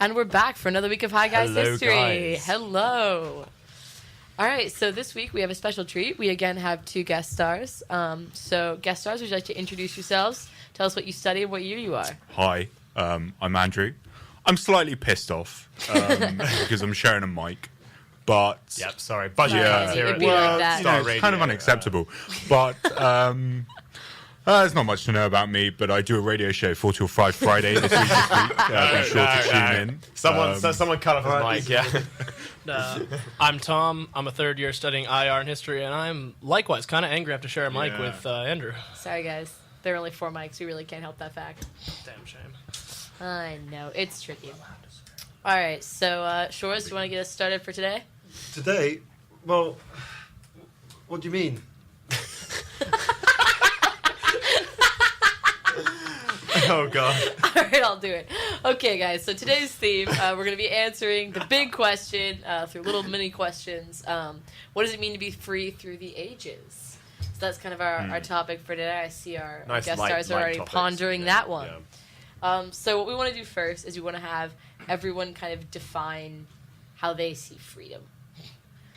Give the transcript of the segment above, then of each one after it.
And we're back for another week of Hi Guys Hello, history. guys. Hello. All right, so this week we have a special treat. We again have 2 guest stars. So guest stars, would you like to introduce yourselves? Tell us what you study and what year you are. Hi, I'm Andrew. I'm slightly pissed off because I'm sharing a mic, but Yep, sorry. Budget Yeah, cuts here it'd at be the like that. you know, Star it's kind of Radio, unacceptable. But there's not much to know about me, but I do a radio show 4 till 5 Friday this week. Be sure to tune in. Someone cut off his Alright, mic, yeah. I'm Tom. I'm a third year studying IR and history, and I'm likewise kind of angry I have to share a mic Yeah. with Andrew. Sorry, guys. There are only 4 mics. We really can't help that fact. Damn shame. I know. It's tricky. All right, so Shores, you want to get us started for today? Today, well, what do you mean? Oh, God. All right, I'll do it. Okay, guys, so today's theme, we're going to be answering the big question through little mini questions. What does it mean to be free through the ages? So that's kind of our topic for today. I see our Nice guest light- stars are light already topics. pondering Yeah, that one. yeah. So what we want to do first is we want to have everyone kind of define how they see freedom.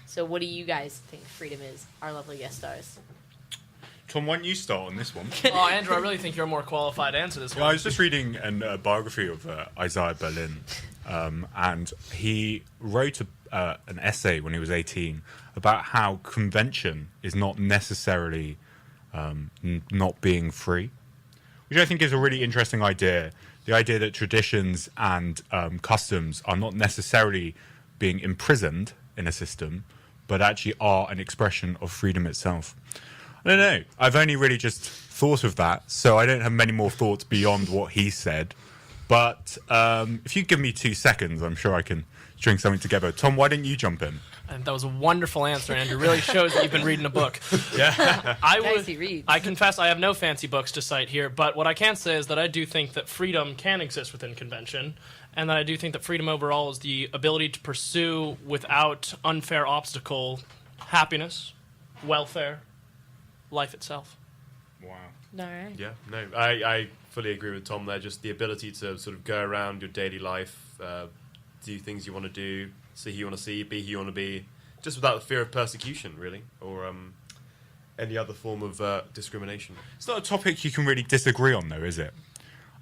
So what do you guys think freedom is, our lovely guest stars? Tom, why don't you start on this one? Oh, Andrew, I really think you're more qualified to answer this Yeah, I one. was just reading a biography of Isaiah Berlin, and he wrote an essay when he was 18 about how convention is not necessarily not being free, which I think is a really interesting idea. The idea that traditions and customs are not necessarily being imprisoned in a system, but actually are an expression of freedom itself. I don't know. I've only really just thought of that, so I don't have many more thoughts beyond what he said. But if you give me 2 seconds, I'm sure I can string something together. Tom, why don't you jump in? And that was a wonderful answer, Andrew. Really shows that you've been reading a book. Yeah. Guys, he reads. I confess I have no fancy books to cite here, but what I can say is that I do think that freedom can exist within convention, and that I do think that freedom overall is the ability to pursue without unfair obstacle happiness, welfare, life itself. Wow. All right. Yeah, no, I fully agree with Tom there. Just the ability to sort of go around your daily life, do things you want to do, see who you want to see, be who you want to be, just without the fear of persecution, really, or any other form of discrimination. It's not a topic you can really disagree on, though, is it?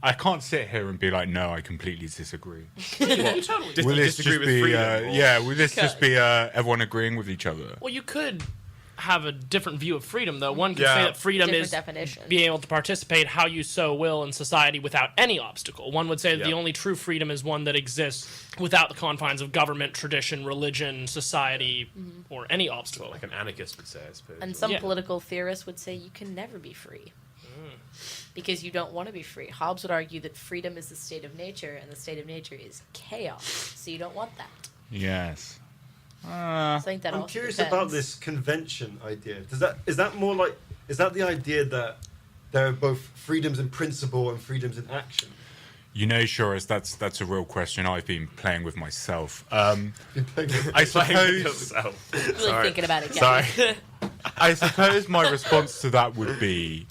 I can't sit here and be like, no, I completely disagree. Will this Will this just be everyone agreeing with each other? Well, you could have a different view of freedom, though. One could Yeah. say that freedom Different is definition. being able to participate how you so will in society without any obstacle. One would say that Yeah. the only true freedom is one that exists without the confines of government, tradition, religion, society, or any obstacle. Like an anarchist would say, I suppose. And some Yeah. political theorists would say you can never be free. Because you don't want to be free. Hobbes would argue that freedom is the state of nature, and the state of nature is chaos. So you don't want that. Yes. So I think that I'm also curious depends. about this convention idea. Is that the idea that there are both freedoms in principle and freedoms in action? You know, Shoris, that's a real question I've been playing with myself. Been playing with- I Playing with suppose yourself. Really Sorry. thinking about it, guys. Sorry. I suppose my response to that would be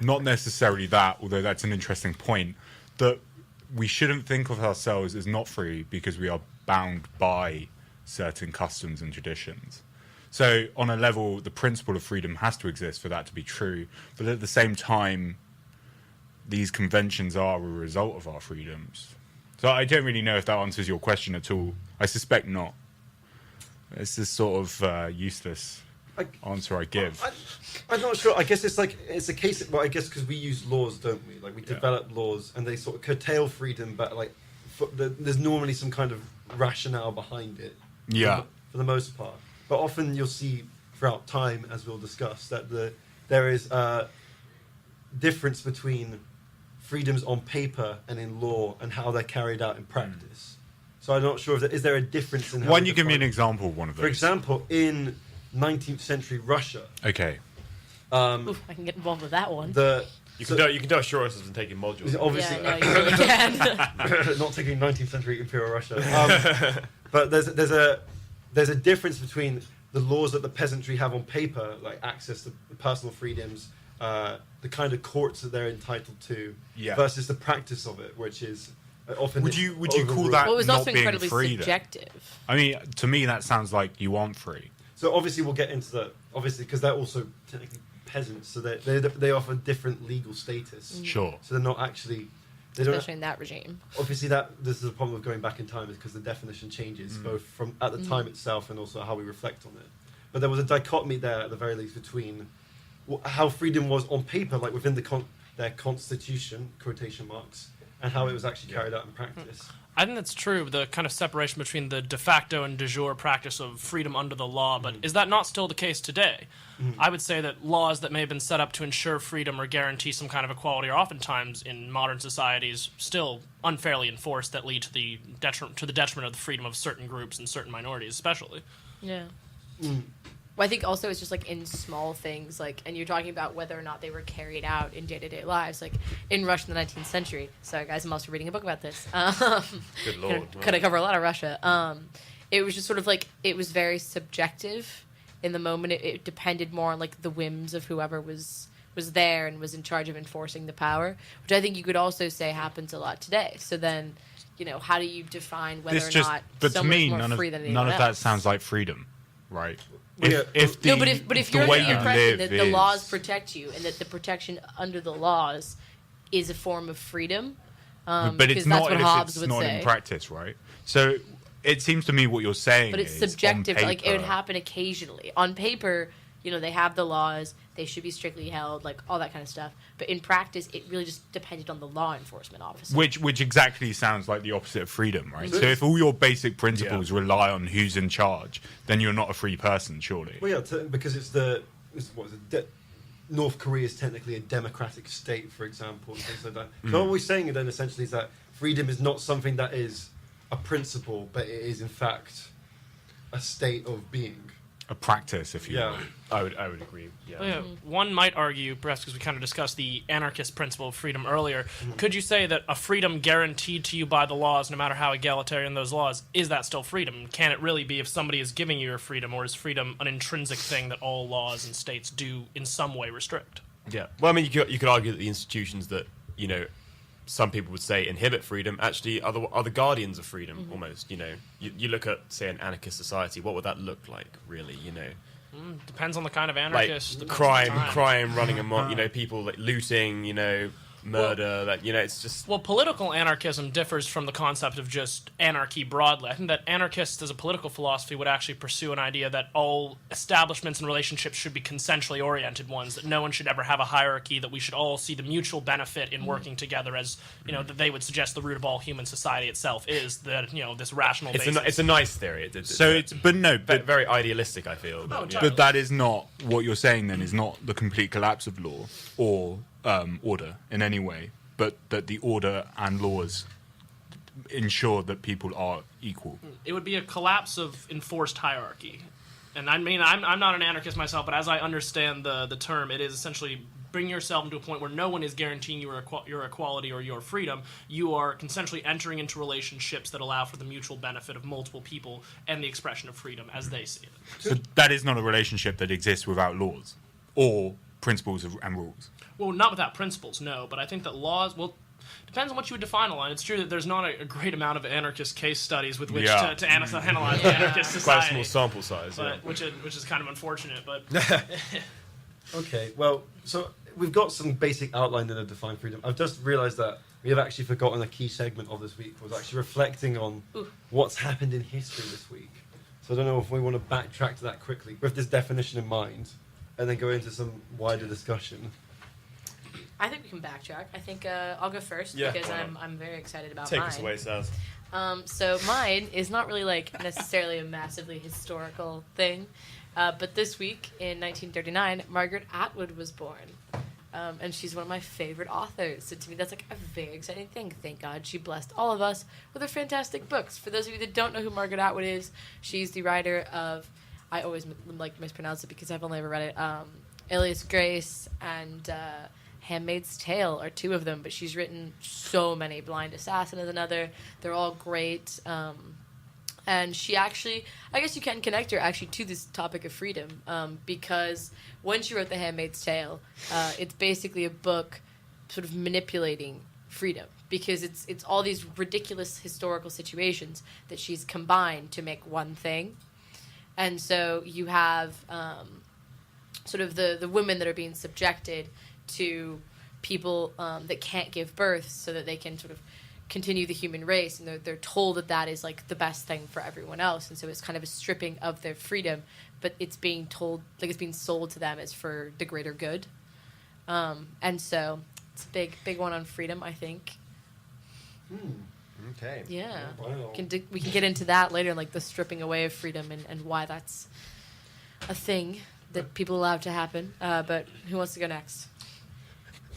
not necessarily that, although that's an interesting point, that we shouldn't think of ourselves as not free because we are bound by certain customs and traditions. So on a level, the principle of freedom has to exist for that to be true, but at the same time, these conventions are a result of our freedoms. So I don't really know if that answers your question at all. I suspect not. It's this sort of useless answer I give. I'm not sure. I guess it's a case. Well, I guess because we use laws, don't we? Like we develop laws, and they sort of curtail freedom, but like there's normally some kind of rationale behind it. Yeah. For the most part, but often you'll see throughout time, as we'll discuss, that there is a difference between freedoms on paper and in law, and how they're carried out in practice. So I'm not sure if is there a difference in how. Why we don't you give me an define- example of one of those? For example, in 19th century Russia, Okay. Oof, I can get involved with that one. You can tell Shoris has been taking modules. obviously Yeah, no, you really can. not taking 19th century Imperial Russia. But there's a difference between the laws that the peasantry have on paper, like access to personal freedoms, the kind of courts that they're entitled to, Yeah. versus the practice of it, which is Often Would it's you call overruled. that Well, it was not also being incredibly free, then? subjective. I mean, to me, that sounds like you aren't free. So obviously we'll get into that. Obviously, because they're also technically peasants, so they offer different legal status. Sure. So they're not actually. They don't. Especially in that regime. Obviously, this is a problem of going back in time, is because the definition changes both from at the time itself and also how we reflect on it. But there was a dichotomy there, at the very least, between how freedom was on paper, like within their constitution, quotation marks, and how it was actually carried out in practice. I think that's true, the kind of separation between the de facto and de jure practice of freedom under the law, but is that not still the case today? I would say that laws that may have been set up to ensure freedom or guarantee some kind of equality are oftentimes, in modern societies, still unfairly enforced that lead to the detriment of the freedom of certain groups and certain minorities especially. Yeah. Well, I think also it's just like in small things, like, and you're talking about whether or not they were carried out in day-to-day lives, like in Russia in the 19th century. Sorry, guys, I'm also reading a book about this. Good lord. Could I cover a lot of Russia? It was just sort of like, it was very subjective in the moment. It depended more on like the whims of whoever was there and was in charge of enforcing the power, which I think you could also say happens a lot today. So then, how do you define whether or not but to someone's me, more none free of than anyone that else? sounds like freedom, right? Yeah. If the, No, but if the you're way under the you impression live that the is- laws protect you and that the protection under the laws is a form of freedom, but because it's that's not what if Hobbes it's would not say. in practice, right? So it seems to me what you're saying But it's is, on subjective. Like it would paper- happen occasionally. On paper, they have the laws. They should be strictly held, like all that kind of stuff. But in practice, it really just depended on the law enforcement officer. Which exactly sounds like the opposite of freedom, right? So if all your basic principles rely on who's in charge, then you're not a free person, surely. Well, yeah, because North Korea is technically a democratic state, for example, and things like that. So what we're saying then essentially is that freedom is not something that is a principle, but it is in fact a state of being. A practice, if you Yeah. will. I would agree. Yeah. Well, yeah, one might argue, perhaps because we kind of discussed the anarchist principle of freedom earlier, could you say that a freedom guaranteed to you by the laws, no matter how egalitarian those laws, is that still freedom? Can it really be if somebody is giving you your freedom, or is freedom an intrinsic thing that all laws and states do in some way restrict? Yeah. Well, I mean, you could argue that the institutions that some people would say inhibit freedom actually are the guardians of freedom. Almost. You look at, say, an anarchist society. What would that look like, really? Depends on the kind of Like anarchist. depends on the time. crime running amok. People like looting. Murder. It's just. Well, political anarchism differs from the concept of just anarchy broadly. I think that anarchists as a political philosophy would actually pursue an idea that all establishments and relationships should be consensually oriented ones, that no one should ever have a hierarchy, that we should all see the mutual benefit in working together as, that they would suggest the root of all human society itself is that, this rational basis. It's a nice theory. But very idealistic, I feel. But, entirely. But that is not what you're saying. Then is not the complete collapse of law or order in any way, but that the order and laws ensure that people are equal. It would be a collapse of enforced hierarchy. And I mean, I'm not an anarchist myself, but as I understand the term, it is essentially bring yourself into a point where no one is guaranteeing your equality or your freedom. You are consensually entering into relationships that allow for the mutual benefit of multiple people and the expression of freedom as they see it. So that is not a relationship that exists without laws or principles and rules. Well, not without principles, no, but I think that laws, depends on what you would define a line. It's true that there's not a great amount of anarchist case studies with which Yeah. to analyze the anarchist quite a society. small sample size. But, which is kind of unfortunate, but Okay, well, so we've got some basic outline in a defined freedom. I've just realised that we have actually forgotten a key segment of this week, was actually reflecting on what's happened in history this week. So I don't know if we want to backtrack to that quickly, with this definition in mind, and then go into some wider discussion. I think we can backtrack. I think I'll go first Yeah, because why not? I'm very excited about Take mine. us away, Saz. So mine is not really like necessarily a massively historical thing, but this week in 1939, Margaret Atwood was born, and she's one of my favorite authors. So to me, that's like a very exciting thing. Thank God she blessed all of us with her fantastic books. For those of you that don't know who Margaret Atwood is, she's the writer of, I always mispronounce it because I've only ever read it, Alias Grace and Handmaid's Tale are two of them, but she's written so many. Blind Assassin is another. They're all great. And she actually, I guess you can connect her actually to this topic of freedom, because when she wrote The Handmaid's Tale, it's basically a book sort of manipulating freedom, because it's all these ridiculous historical situations that she's combined to make one thing. And so you have sort of the women that are being subjected to people that can't give birth so that they can sort of continue the human race, and they're told that is like the best thing for everyone else, and so it's kind of a stripping of their freedom, but it's being told, like, it's being sold to them as for the greater good. And so it's a big one on freedom, I think. Okay. Yeah. Wow. We can get into that later, like the stripping away of freedom and why that's a thing that people allow to happen. But who wants to go next?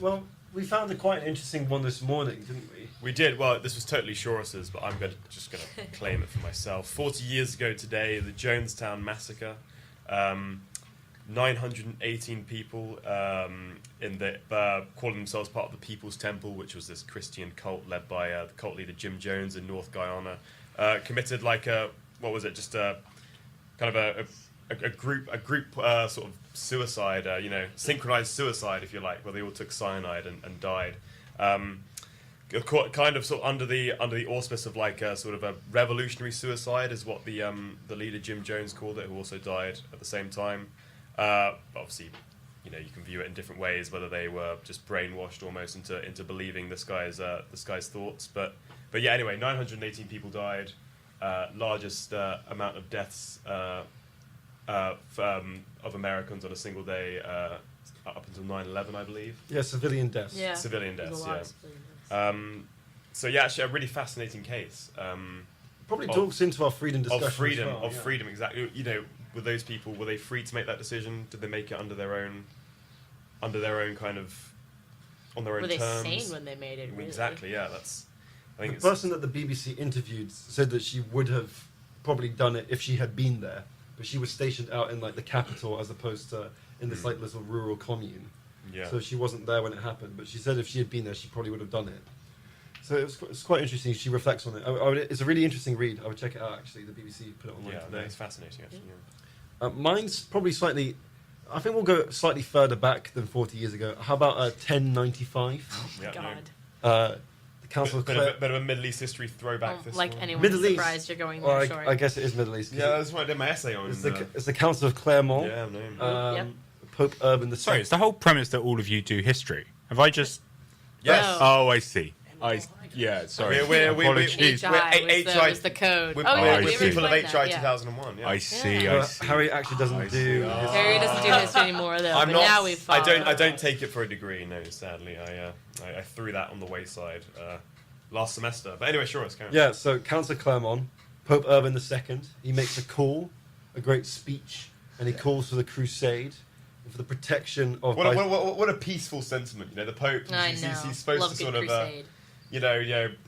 Well, we found quite an interesting one this morning, didn't we? We did. Well, this was totally Shorus's, but I'm just going to claim it for myself. 40 years ago today, the Jonestown Massacre. 918 people calling themselves part of the People's Temple, which was this Christian cult led by the cult leader Jim Jones in North Guyana, committed like what was it? Just a kind of a group sort of suicide, synchronized suicide, if you like, where they all took cyanide and died. Kind of sort of under the auspice of like a sort of a revolutionary suicide is what the leader Jim Jones called it, who also died at the same time. Obviously, you can view it in different ways, whether they were just brainwashed almost into believing this guy's thoughts. But yeah, anyway, 918 people died, largest amount of deaths of Americans on a single day up until 9/11, I believe. Yeah, civilian deaths. Yeah. Civilian There's a deaths, lot yeah. of civilian deaths. So yeah, actually, a really fascinating case. Probably Of- talks into our freedom discussion. Of freedom, as well, yeah. freedom, exactly. Were those people, were they free to make that decision? Did they make it under their own kind of, on their own Were they terms? sane when they made it? Really? Exactly, yeah. I think The person that the BBC interviewed said that she would have probably done it if she had been there, but she was stationed out in like the capital as opposed to in this like little rural commune. yeah. So she wasn't there when it happened, but she said if she had been there, she probably would have done it. So it's quite interesting. She reflects on it. It's a really interesting read. I would check it out, actually. The BBC put it online Yeah, no, today. it's fascinating, actually. Yeah. Mine's probably slightly... I think we'll go slightly further back than 40 years ago. How about 1095? Yeah, no. God. The Council of Bit Clare... of a Middle East history throwback. This Like one. anyone's Middle East. surprised you're going there, Or sorry. I guess it is Middle East. 'cause Yeah, that's what I did my essay on. it's the Council of Claremont. yeah, no. Yep. Pope Urban II. Sorry, it's the whole premise that all of you do history. Have I just... Yes. No. Oh, I see. Yeah, sorry. Apologies. HI was the code. We're, Oh, yeah, I we see. people of explained HI that, yeah. 2001. Yeah. I see, Yeah. I see. Harry actually I doesn't see. do... Oh. Harry doesn't do history anymore, though. I'm but not. now we've I followed. don't take it for a degree. No, sadly, I threw that on the wayside last semester. But anyway, sure, it's kind of. Yeah, so Council of Claremont, Pope Urban II, he makes a call, a great speech, and he calls for the crusade, for the protection of... What a peaceful sentiment. The Pope. I he's know. supposed Love to good sort of. crusade.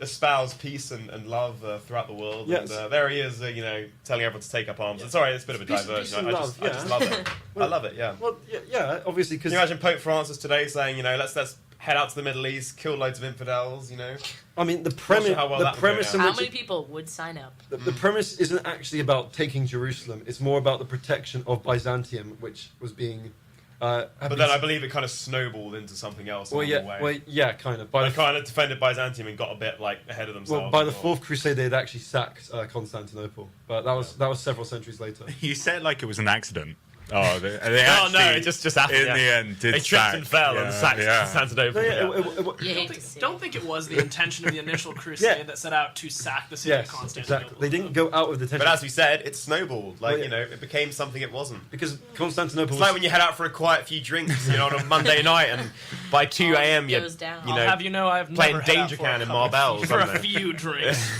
Espouse peace and love throughout the world. Yes. And there he is, telling everyone to take up arms. Yeah. And sorry, it's a bit of a Peace- diversion. peace and I love, just yeah. love it. I love it, yeah. Well, yeah, obviously, because... Can you imagine Pope Francis today saying, let's head out to the Middle East, kill loads of infidels, I mean, the premise, sure how well that would go in down. How which many people would sign up? the premise isn't actually about taking Jerusalem. It's more about the protection of Byzantium, which was being. But then I believe it kind of snowballed into something else along the way. Kind of. They kind of defended Byzantium and got a bit ahead of themselves. By the Fourth Crusade, they had actually sacked Constantinople, but that was several centuries later. You said it like it was an accident. Oh, they Oh no, actually, it just happened. in yeah. the end, did They tripped and fell and sacked Constantinople. You I hate to see don't think it was the intention of the initial crusade Yeah. that set out to sack the city Yes, of Constantinople. exactly. They didn't go out with the But tension as we said, it snowballed. Well, yeah. It became something it wasn't. because Constantinople It's was like when you head out for a quiet few drinks, on a Monday night, and by 2 a.m. you're goes down. I'll have you know I've playing never had Danger out for Can a in couple- Marbella or for a something. few drinks.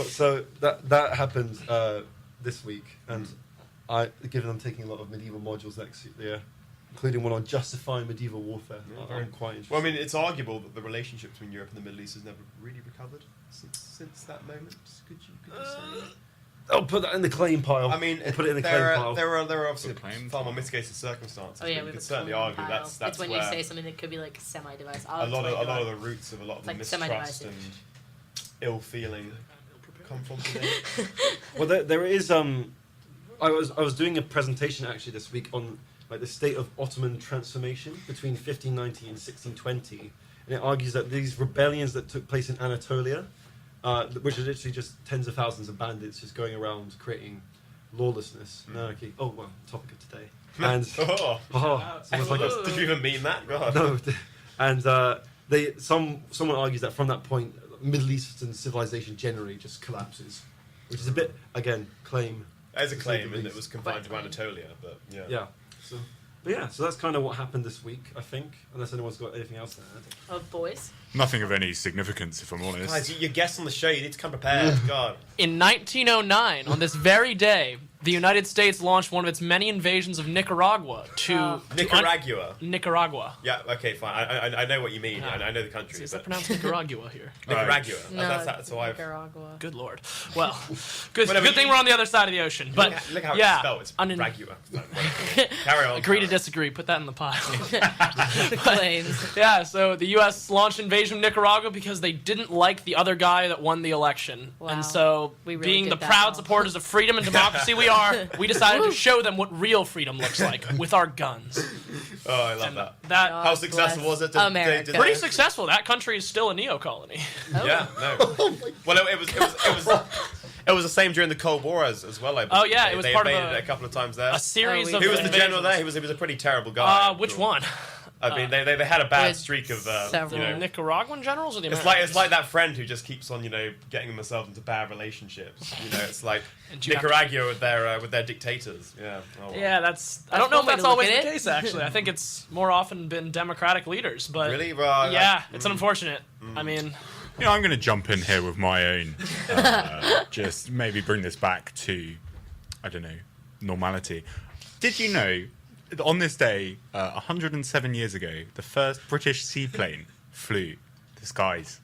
So that happened this week, and given I'm taking a lot of medieval modules next year, including one on justifying medieval warfare, I'm quite interested. Well, I mean, it's arguable that the relationship between Europe and the Middle East has never really recovered since that moment. Could you say? I'll put that in the claim pile. I mean, I'll put it in the claim there pile. are obviously The claim far more pile. mitigated circumstances. Oh yeah, but we you have could a certainly claim argue pile. that's It's when where you say something that could be like semi-device. a lot of the roots of a lot of the like mistrust semi-divisive. and ill feeling come from today. Well, there is. I was doing a presentation actually this week on like the state of Ottoman transformation between 1590 and 1620 and it argues that these rebellions that took place in Anatolia, which are literally just tens of thousands of bandits just going around creating lawlessness, anarchy. Oh, well, topic of today. And someone's like, Did you even mean that? God. no, and someone argues that from that point, Middle Eastern civilization generally just collapses, which is a bit, again, claim. As a claim, and it was confined to Anatolia, but yeah. Yeah. So that's kind of what happened this week, I think. Unless anyone's got anything else to add. Of boys. Nothing of any significance, if I'm honest. Guys, you're guests on the show. You need to come prepared. God. In 1909, on this very day, the United States launched one of its many invasions of Nicaragua to Nicaragua. Yeah. Okay. Fine. I know what you mean. I know the country. Is that pronounced Nicaragua here? Nicaragua. No, That's why. Nicaragua. Good lord. Well, good thing we're on the other side of the ocean. But look how yeah, it's spelled. It's Ragua. Carry on. Agree to disagree. Put that in the pile. The claims. Yeah, so the U.S. launched invasion of Nicaragua because they didn't like the other guy that won the election. Wow. And so, We really being did the that proud well. supporters of freedom and democracy we are, we decided to show them what real freedom looks like with our guns. Oh, I love that. That God How successful bless was it? America. pretty successful. That country is still a neo-colony. Oh. Yeah. No. Well, it was the same during the Cold War as well. I believe. Oh, yeah, it was they part of invaded a couple of times there. A series Oh, of Who was the general there? invasions. He was a pretty terrible guy. Which one? I mean, they had a bad With streak of several. Nicaraguan generals or the It's Americans? like that friend who just keeps on getting themselves into bad relationships. It's like And you have Nicaragua with their dictators. Yeah. Oh, well. Yeah, I don't know one if way that's to look always at the it. case, actually. I think it's more often been democratic leaders, but Really? Well, yeah, it's unfortunate. I mean, I'm going to jump in here with my own. Just maybe bring this back to, I don't know, normality. Did you know that on this day, 107 years ago, the first British seaplane flew the skies?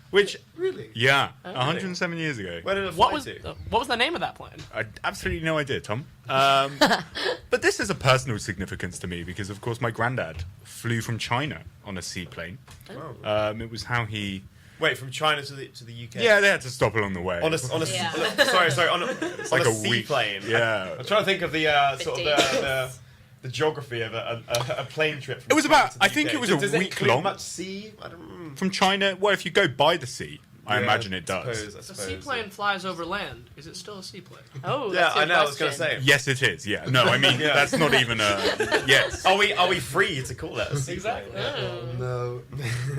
Which, Really? yeah, 107 years ago. Where did it fly what to? was the name of that plane? I absolutely no idea, Tom. But this is a personal significance to me because, of course, my granddad flew from China on a seaplane. Oh. It was how he. Wait, from China to the UK? Yeah, they had to stop along the way. On a Yeah. sorry, on a like a seaplane. Yeah. I'm trying to think of the sort of the geography of a plane trip. From It was China about- to the I think UK. it was a Does week include long. Much sea? I don't. From China, well, if you go by the sea, I imagine it does. I The suppose, seaplane flies over land. Is it still a seaplane? Oh, Yeah, that's your I know. I was going to question. say. Yes, it is. Yeah. No, I mean Yeah. that's not even a yes. Are we free to call it a seaplane? Exactly. No.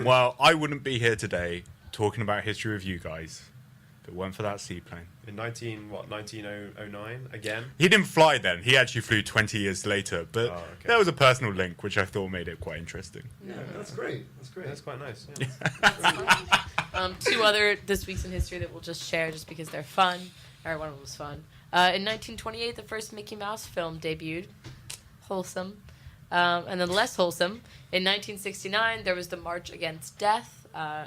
Well, I wouldn't be here today talking about history with you guys if it weren't for that seaplane. In 1909 again. He didn't fly then. He actually flew 20 years later. But Oh, okay. there was a personal link, which I thought made it quite interesting. Yeah, that's great. That's great. That's quite nice. Yeah. Two other this weeks in history that we'll just share just because they're fun. Or one of them was fun. In 1928, the first Mickey Mouse film debuted. Wholesome. And then less wholesome. In 1969, there was the March Against Death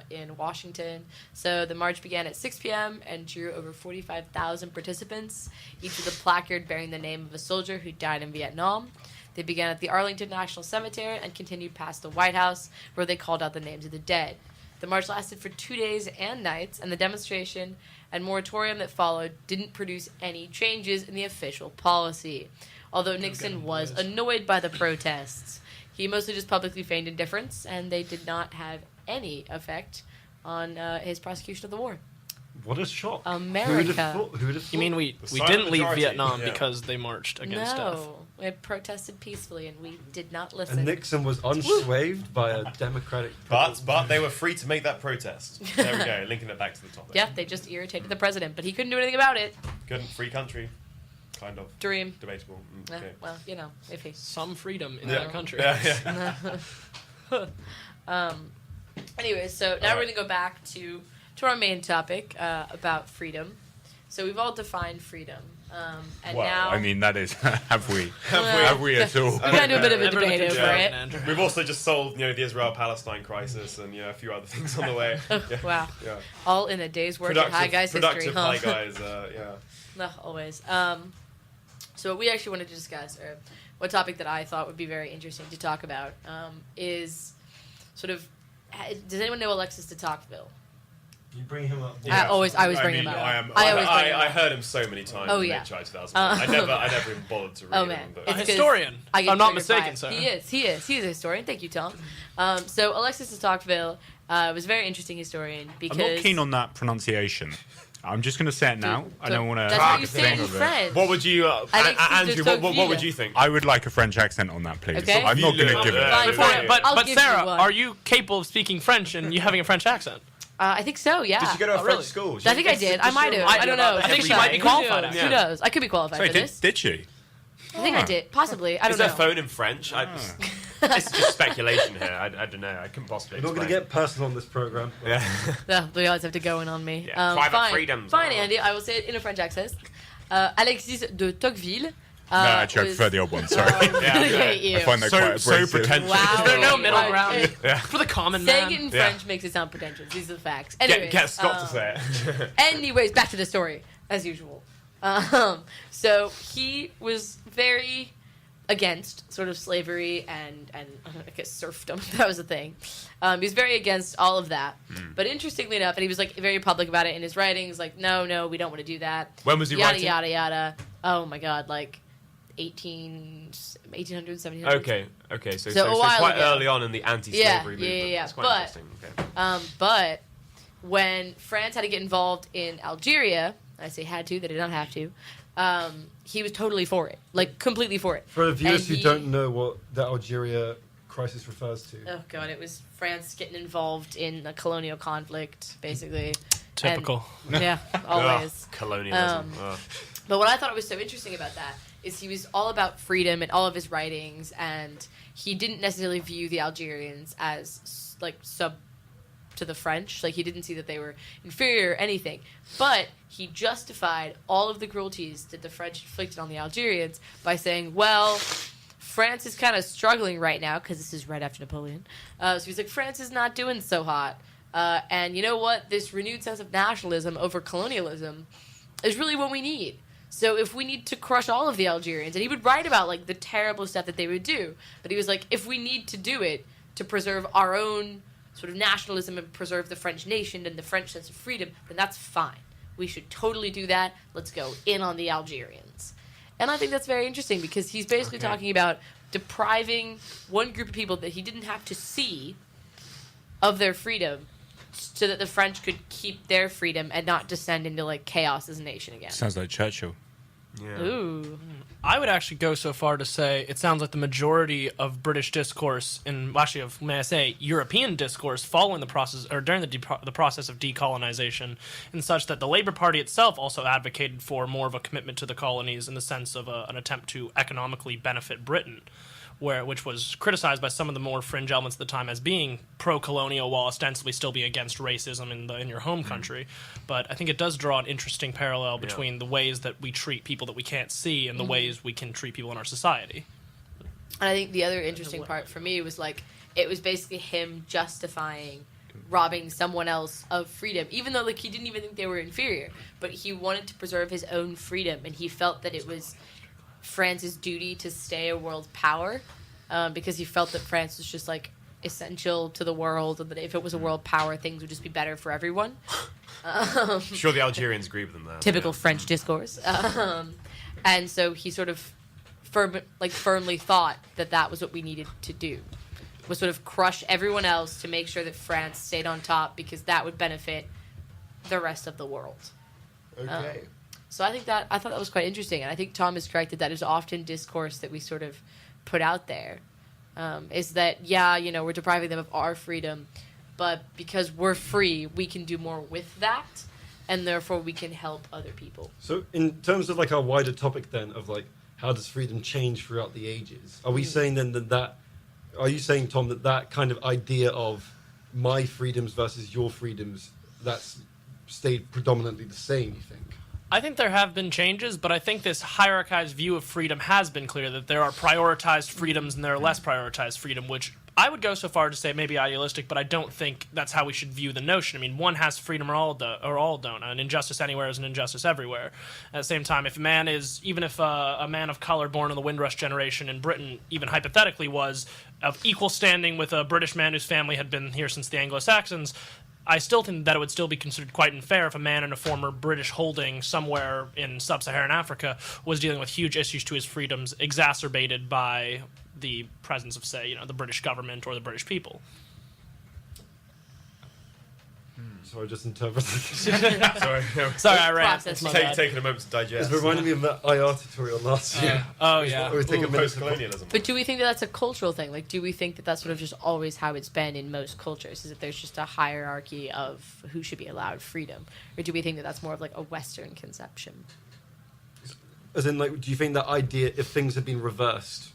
in Washington. So the march began at 6 p.m. and drew over 45,000 participants, each with a placard bearing the name of a soldier who died in Vietnam. They began at the Arlington National Cemetery and continued past the White House, where they called out the names of the dead. The march lasted for 2 days and nights, and the demonstration and moratorium that followed didn't produce any changes in the official policy. Although Nixon was annoyed by the protests, he mostly just publicly feigned indifference, and they did not have any effect on his prosecution of the war. What a shock. America. Who would have thought? Who would have thought? You mean we silent didn't leave majority, Vietnam yeah. because they marched against death? No, we protested peacefully, and we did not listen. And Nixon was unswathed by a democratic... But they were free to make that protest. There we go, linking it back to the topic. Yeah, they just irritated the president, but he couldn't do anything about it. Good, free country. Kind of. Dream. Debatable. Eh, Okay. well, you know, iffy. Some freedom in Yeah. that country. Yeah. Anyway, so now we're going to go back to our main topic about freedom. So we've all defined freedom. And Well, now... I mean, that is have we Well, have we at all? we got into a bit of a Never looked debate into over that, it. Andrew. We've also just solved, the Israel-Palestine crisis and a few other things on the way. Yeah. Wow. Yeah. All in a day's worth of Hi Guys history, productive huh? Hi Guys, yeah. No, always. So what we actually wanted to discuss, or one topic that I thought would be very interesting to talk about, is sort of, does anyone know Alexis de Tocqueville? You bring him up. I always bring him up. I always bring him I up. heard him so many times. Oh, in yeah. HI 2001. I never even bothered to read Oh him. man, But A It's 'cause historian. I get I'm not triggered by mistaken, it. sir. He is a historian. Thank you, Tom. So Alexis de Tocqueville was a very interesting historian because I'm not keen on that pronunciation. I'm just going to say it now. I don't want to. That's what you say in French. what would you, Alexis de Andrew? What would Tocqueville. you think? I would like a French accent on that, please. Okay. I'm not going to give it. Fine, fine. But I'll give you Sarah, one. are you capable of speaking French and you having a French accent? I think so. Yeah. Did you go to a Oh, French really? school? I think I did. I might have. I don't know. I think Who she might be knows? qualified, Who actually. knows? I could be qualified Sorry, for this. did she? I think I did. Possibly. I Is don't there know. phone in French? It's just speculation here. I don't know. I couldn't possibly. We're not going to get personal on this program. Yeah. Yeah, they always have to go in on me. Yeah, private fine. freedoms. Fine, Andy. I will say it in a French accent. Alexis de Tocqueville. No, actually, I was- prefer the old one. Sorry. Yeah. I hate you. I find that So quite so abrasive. pretentious. Wow. Is there no middle Right. ground for the common Saying man? it in Yeah. French makes it sound pretentious. These are the facts. Get, Anyways, get Scott to say it. Anyways, back to the story, as usual. So he was very against sort of slavery and I guess serfdom. That was a thing. He was very against all of that. But interestingly enough, and he was like very public about it in his writings, like, no, we don't want to do that. When was he yada, writing? Yada, yada, Oh my God, like 1800s, 1700s. Okay. So So a while quite ago. early on in the anti-slavery movement. Yeah. That's quite But- interesting. Okay. But when France had to get involved in Algeria, I say had to, they did not have to, he was totally for it. Like, completely for it. For the viewers And who he- don't know what the Algeria crisis refers to, Oh, God, it was France getting involved in a colonial conflict, basically. Typical. And, yeah, always. Ugh, colonialism. Ugh. But what I thought was so interesting about that is he was all about freedom in all of his writings, and he didn't necessarily view the Algerians as like sub to the French. Like, he didn't see that they were inferior or anything. But he justified all of the cruelties that the French inflicted on the Algerians by saying, well, France is kind of struggling right now, because this is right after Napoleon. So he's like, France is not doing so hot. And you know what? This renewed sense of nationalism over colonialism is really what we need. So if we need to crush all of the Algerians, and he would write about like the terrible stuff that they would do, but he was like, if we need to do it to preserve our own sort of nationalism and preserve the French nation and the French sense of freedom, then that's fine. We should totally do that. Let's go in on the Algerians. And I think that's very interesting, because he's basically talking about depriving one group of people that he didn't have to see of their freedom, so that the French could keep their freedom and not descend into like chaos as a nation again. Sounds like Churchill. Yeah. Ooh. I would actually go so far to say it sounds like the majority of British discourse, and actually of, may I say, European discourse, following the process or during the process of decolonization, and such that the Labour Party itself also advocated for more of a commitment to the colonies in the sense of an attempt to economically benefit Britain, which was criticized by some of the more fringe elements at the time as being pro-colonial while ostensibly still being against racism in your home country. But I think it does draw an interesting parallel between the ways that we treat people that we can't see and the ways we can treat people in our society. And I think the other interesting part for me was like, it was basically him justifying robbing someone else of freedom, even though like he didn't even think they were inferior, but he wanted to preserve his own freedom, and he felt that it was France's duty to stay a world power, because he felt that France was just like essential to the world, and that if it was a world power, things would just be better for everyone. I'm sure the Algerians agree with them there. Typical French discourse. And so he sort of firmly thought that that was what we needed to do, was sort of crush everyone else to make sure that France stayed on top, because that would benefit the rest of the world. okay. So I thought that was quite interesting, and I think Tom is correct that is often discourse that we sort of put out there, is that, we're depriving them of our freedom, but because we're free, we can do more with that, and therefore we can help other people. So, in terms of like our wider topic, then of like how does freedom change throughout the ages? Are we saying then that are you saying, Tom, that kind of idea of my freedoms versus your freedoms, that's stayed predominantly the same? You think? I think there have been changes, but I think this hierarchized view of freedom has been clear, that there are prioritized freedoms and there are less prioritized freedom, which I would go so far to say maybe idealistic, but I don't think that's how we should view the notion. I mean, one has freedom or all don't. An injustice anywhere is an injustice everywhere. At the same time, if a man of color born in the Windrush generation in Britain, even hypothetically, was of equal standing with a British man whose family had been here since the Anglo-Saxons, I still think that it would still be considered quite unfair if a man in a former British holding somewhere in sub-Saharan Africa was dealing with huge issues to his freedoms exacerbated by the presence of, say, the British government or the British people. Sorry, just interpreting. Sorry, I ran. Process my bad. Taking a moment to digest. It's reminding me of that IR tutorial last year. Oh, yeah. Where we take a minute to Post-colonialism. But do we think that that's a cultural thing? Like, do we think that that's sort of just always how it's been in most cultures? Is that there's just a hierarchy of who should be allowed freedom? Or do we think that that's more of like a Western conception? As in, like, do you think that idea, if things had been reversed,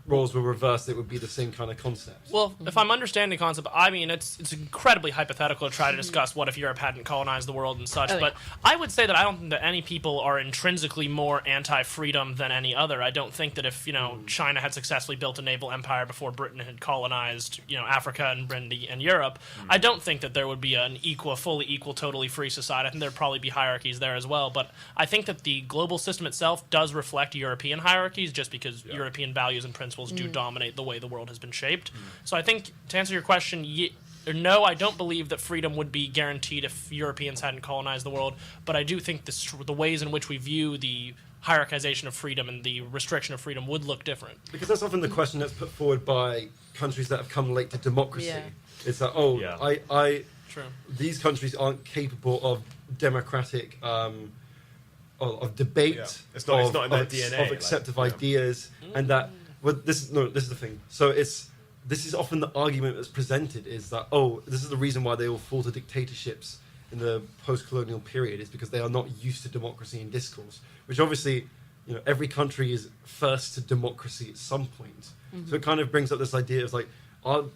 roles were reversed, it would be the same kind of concept? Well, if I'm understanding the concept, I mean, it's incredibly hypothetical to try to discuss what if Europe hadn't colonized the world and such, Oh, yeah. but I would say that I don't think that any people are intrinsically more anti-freedom than any other. I don't think that if, China had successfully built a naval empire before Britain had colonized, Africa and Britain and Europe, I don't think that there would be an fully equal, totally free society. I think there'd probably be hierarchies there as well, but I think that the global system itself does reflect European hierarchies just because European values and principles do dominate the way the world has been shaped. So I think, to answer your question, no, I don't believe that freedom would be guaranteed if Europeans hadn't colonized the world, but I do think the ways in which we view the hierarchization of freedom and the restriction of freedom would look different. Because that's often the question that's put forward by countries that have come late to democracy. Yeah. It's like, True. these countries aren't capable of democratic of debate, Yeah. It's not in their DNA, of acceptive ideas, and that. Well, this is the thing. So this is often the argument that's presented is that this is the reason why they all fall to dictatorships in the post-colonial period is because they are not used to democracy and discourse, which obviously every country is first to democracy at some point. So it kind of brings up this idea of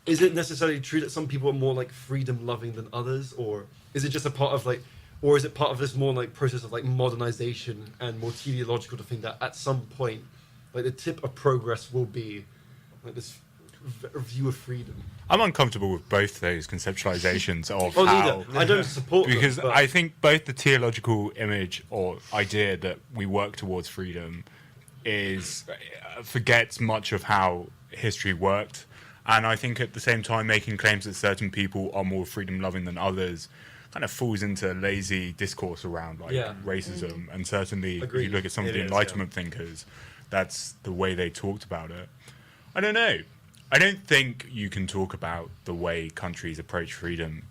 is it necessarily true that some people are more like freedom loving than others, or is it just a part of or is it part of this more like process of like modernization and more teleological to think that at some point the tip of progress will be like this view of freedom? I'm uncomfortable with both those conceptualizations of how... Neither. I don't support them, because but I think both the teleological image or idea that we work towards freedom forgets much of how history worked, and I think at the same time making claims that certain people are more freedom-loving than others kind of falls into lazy discourse around racism, and certainly if you look at some of the Enlightenment thinkers, that's the way they talked about it. I don't know. I don't think you can talk about the way countries approach freedom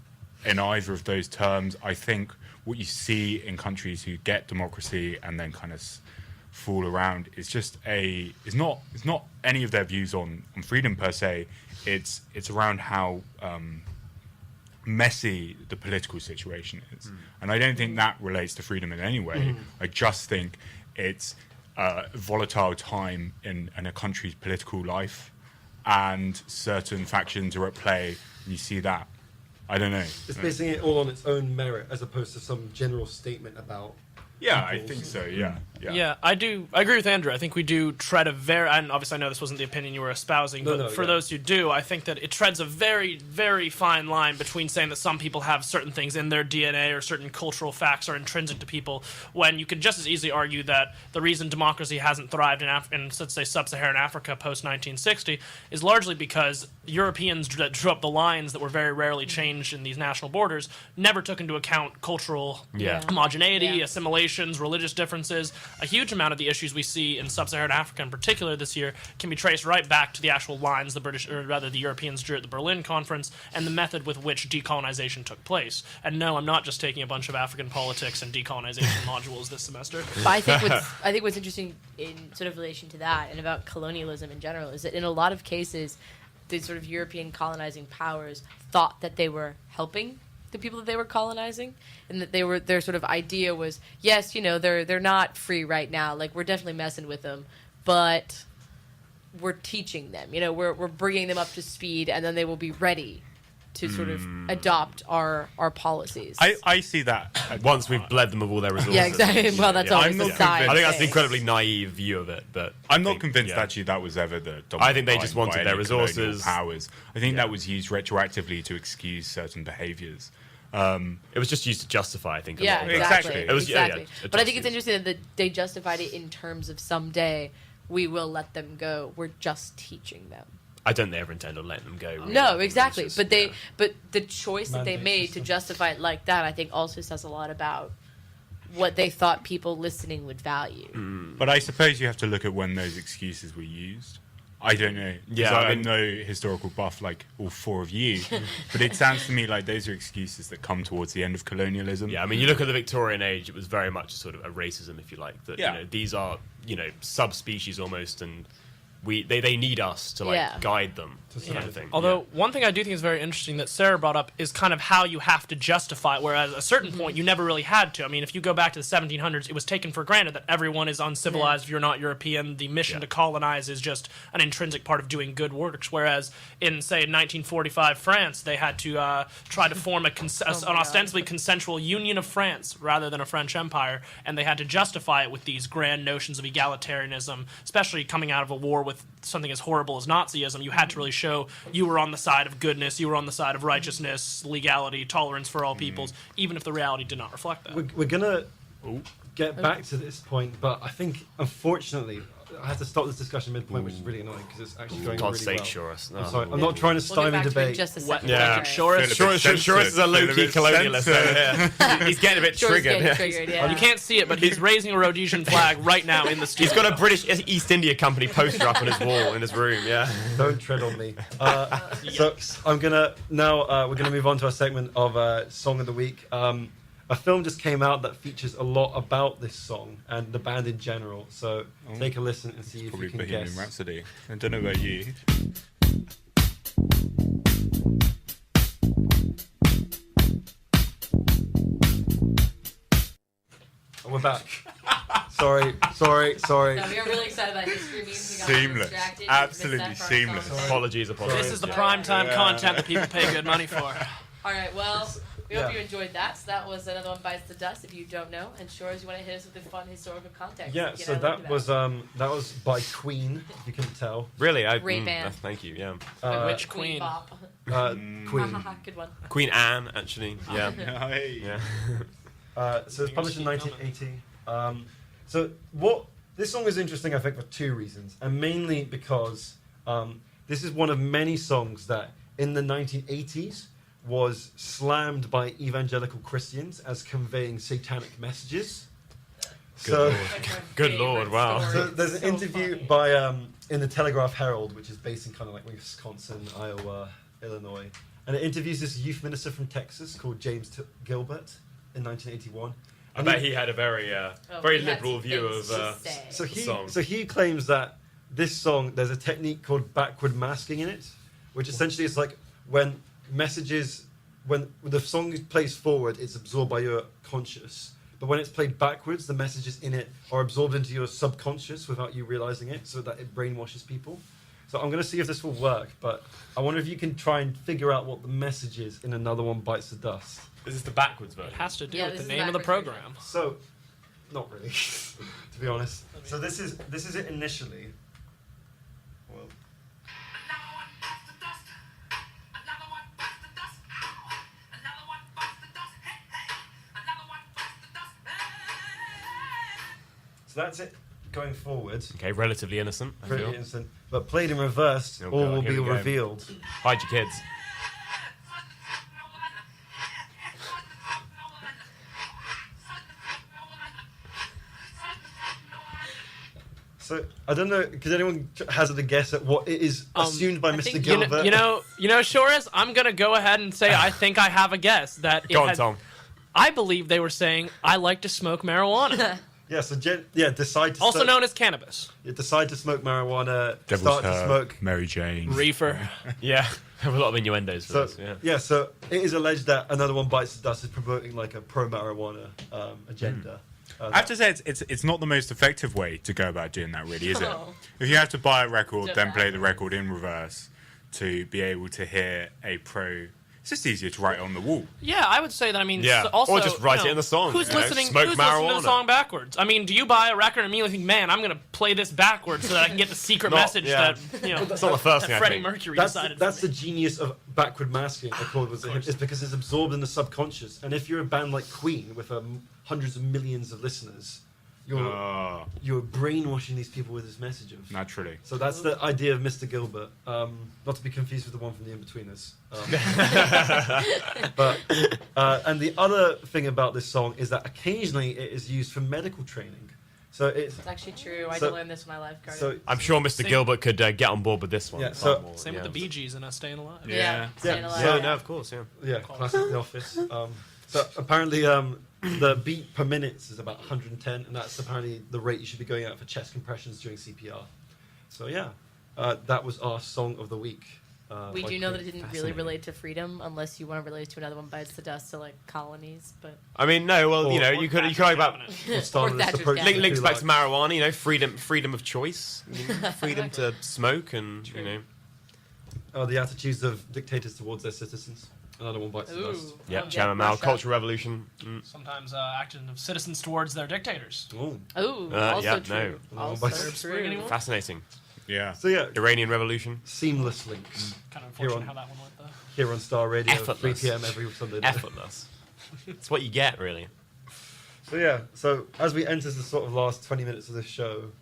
in either of those terms. I think what you see in countries who get democracy and then kind of fall around is just it's not any of their views on freedom per se. It's around how messy the political situation is, and I don't think that relates to freedom in any way. I just think it's a volatile time in a country's political life, and certain factions are at play, and you see that. I don't know. It's basing it all on its own merit as opposed to some general statement about Yeah, I people's- think so. Yeah. Yeah, I agree with Andrew. I think we do tread a very, and obviously I know this wasn't the opinion you were espousing, but for those who do, I think that it treads a very, very fine line between saying that some people have certain things in their DNA or certain cultural facts are intrinsic to people, when you could just as easily argue that the reason democracy hasn't thrived in let's say, sub-Saharan Africa post-1960 is largely because Europeans that drew up the lines that were very rarely changed in these national borders never took into account cultural homogeneity, assimilations, religious differences. A huge amount of the issues we see in sub-Saharan Africa in particular this year can be traced right back to the actual lines the Europeans drew at the Berlin Conference and the method with which decolonization took place. And no, I'm not just taking a bunch of African politics and decolonization modules this semester. But I think what's interesting in sort of relation to that and about colonialism in general is that in a lot of cases, the sort of European colonizing powers thought that they were helping the people that they were colonizing, and that their sort of idea was, yes, they're not free right now, like we're definitely messing with them, but we're teaching them, we're bringing them up to speed, and then they will be ready to sort of adopt our policies. I see that once we've bled them of all their resources. Yeah, exactly. Well, that's always the side. I think that's an incredibly naive view of it, but I'm not convinced actually that was ever the dominant I think they line just by wanted their any colonial resources. powers. I think that was used retroactively to excuse certain behaviours. It was just used to justify, I think. Yeah, a lot of it. exactly. It was, exactly. yeah, But I think it's interesting that they justified it in terms of someday we will let them go. We're just teaching them. I don't think they ever intend on letting them go. Really. No, It's exactly. just- But yeah. the choice that they Mandate made system. to justify it like that, I think, also says a lot about what they thought people listening would value. But I suppose you have to look at when those excuses were used. I don't know. Yeah, Yeah, I I'm mean- no historical buff like all four of you, but it sounds to me like those are excuses that come towards the end of colonialism. Yeah, I mean, you look at the Victorian age; it was very much sort of a racism, if you like. That Yeah. you know, these are subspecies almost, and they need us to Yeah. guide them. Yeah. Kind of thing. Although one thing I do think is very interesting that Sarah brought up is kind of how you have to justify it, whereas at a certain point you never really had to. I mean, if you go back to the 1700s, it was taken for granted that everyone is uncivilized if you're not European. The mission to colonize is just an intrinsic part of doing good works, whereas in, say, 1945 France, they had to try to form an ostensibly consensual Union of France rather than a French empire, and they had to justify it with these grand notions of egalitarianism, especially coming out of a war with something as horrible as Nazism. You had to really show you were on the side of goodness, you were on the side of righteousness, legality, tolerance for all peoples, even if the reality did not reflect that. We're gonna get back to this point, but I think, unfortunately, I have to stop this discussion midpoint, which is really annoying because it's actually going God's really sake, well. Shores. I'm sorry, I'm not trying to We'll get stymie back to it in debate. just a second. Yeah. Okay. Shores is a low-key colonialist. He's getting a bit Shores triggered. getting yeah. triggered, yeah. Well, you can't see it, but he's raising a Rhodesian flag right now in the studio. He's got a British East India Company poster up on his wall in his room. Yeah. Don't tread on me. So I'm gonna now we're gonna move on to our segment of Song of the Week. A film just came out that features a lot about this song and the band in general. So take a listen and see if Probably you can Bohemian guess. Rhapsody. I don't know about you. Oh, we're back. sorry. No, we are really excited about history memes. We got Seamless. distracted. We Absolutely missed that part. seamless. Sorry. Apologies. This is the Yeah. prime time content that people pay good money for. All right, well, we Yeah. hope you enjoyed that. So that was another one bites the dust. If you don't know, and Shores, you want to hit us with the fun historical context? Yeah, Get so out that into was by Queen, if you can tell. Really, Great band. Thank you. Yeah. Which Queen queen? Bop. Queen. Good one. Queen Anne, actually. Yeah. Hey. Yeah. So it's published in 1980. So this song is interesting, I think, for two reasons, and mainly because this is one of many songs that in the 1980s was slammed by evangelical Christians as conveying satanic messages. So, Good lord, wow. so there's an interview by in the Telegraph Herald, which is based in kind of like Wisconsin, Iowa, Illinois, and it interviews this youth minister from Texas called James Gilbert in 1981. I bet he had a very he had liberal some view things of to say. So song. he claims that this song, there's a technique called backward masking in it, which essentially is like when the song plays forward, it's absorbed by your conscious, but when it's played backwards, the messages in it are absorbed into your subconscious without you realizing it, so that it brainwashes people. So I'm going to see if this will work, but I wonder if you can try and figure out what the message is in Another One Bites the Dust. Is this the backwards It version? has to do Yeah, with this the is name of the backwards program. So, not really, to be honest. So this is it initially. Well, Another one bites the dust. Another one bites the dust. Ow! Another one bites the dust. Hey, hey! Another one bites the dust. Hey! so that's it going forward. Okay, relatively innocent. I Pretty feel. instant, but played in reverse, Oh all God, will here be we go. revealed. Hide your kids. So I don't know. Could anyone hazard a guess at what it is assumed by I Mr. think- Gilbert? You know, Shores, I'm gonna go ahead and say I think I have a guess that it Go on, had- Tom. I believe they were saying I like to smoke marijuana, Yeah. So decide to also known as cannabis, decide to smoke marijuana. Devil's start to Herb, smoke. Mary Jane. reefer. Yeah, there were a lot of innuendos for So this. Yeah. So it is alleged that Another One Bites the Dust is promoting like a pro marijuana agenda. I have to say, it's not the most effective way to go about doing that, really, is it? No. If you have to buy a record, Just then play the backwards. record in reverse to be able to hear a pro, it's just easier to write on the wall. Yeah, I would say that. I mean, Yeah, so also, or just write you know, it in the song, Who's you know, listening? smoke Who's listening to marijuana. the song backwards? I mean, do you buy a record and immediately think, "Man, I'm gonna play this backwards so that I can get the secret Not- message yeah. that you know It's not the first that thing I Freddie think. Mercury That's decided." that's for the me. genius of backward masking, according with him, is because it's absorbed in the subconscious. And if you're a band like Queen with hundreds of millions of listeners, you're brainwashing these people with this message of. Naturally. So that's the idea of Mr. Gilbert. Not to be confused with the one from The In-Betweeners. But and the other thing about this song is that occasionally it is used for medical training. So it's It's actually true. I So- did learn this in my lifeguard. so I'm sure Mr. Same- Gilbert could get on board with this one. Yeah, far so- more, Same yeah. with the Bee Gees and us staying alive. Yeah. Staying Yeah, alive. Yeah, so- no, of course, yeah. yeah, classic The Office. So apparently the beat per minute is about 110, and that's apparently the rate you should be going at for chest compressions during CPR. So yeah, that was our song of the week. We by do know that it Kate. didn't really Fascinating. relate to freedom, unless you want to relate it to another one bites the dust, so like colonies. But I mean, no, well, you know, Or you could Thatcher's argue about cabinet. Or Stalinist Thatcher's approach cabinet. to links back to like- marijuana. You know, freedom of choice, you know, freedom to smoke, and True. you know, the attitudes of dictators towards their citizens. Another one bites the dust. ooh, yeah, oh, Chairman Mao, Russia. Cultural Revolution. Sometimes acting of citizens towards their dictators. Oh. Ooh, yeah, also no. true. Oh, Also by- true. anyone? Fascinating. Yeah. So yeah, Iranian Revolution. seamless links Kind of Here unfortunate on- how that one went though. here on Star Radio, Effortless. 3 p.m. every Sunday night. Effortless. It's what you get, really. So yeah, so as we enter the sort of last 20 minutes of this show,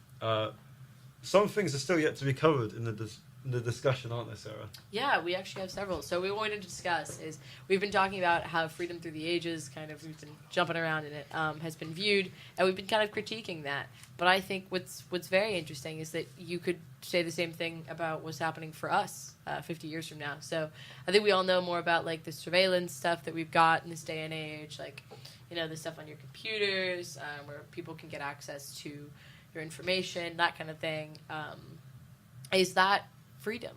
some things are still yet to be covered in the discussion, aren't they, Sarah? Yeah, we actually have several. So what we wanted to discuss is we've been talking about how freedom through the ages, kind of we've been jumping around in it, has been viewed, and we've been kind of critiquing that. But I think what's very interesting is that you could say the same thing about what's happening for us 50 years from now. So I think we all know more about like the surveillance stuff that we've got in this day and age, like the stuff on your computers where people can get access to your information, that kind of thing. Is that freedom?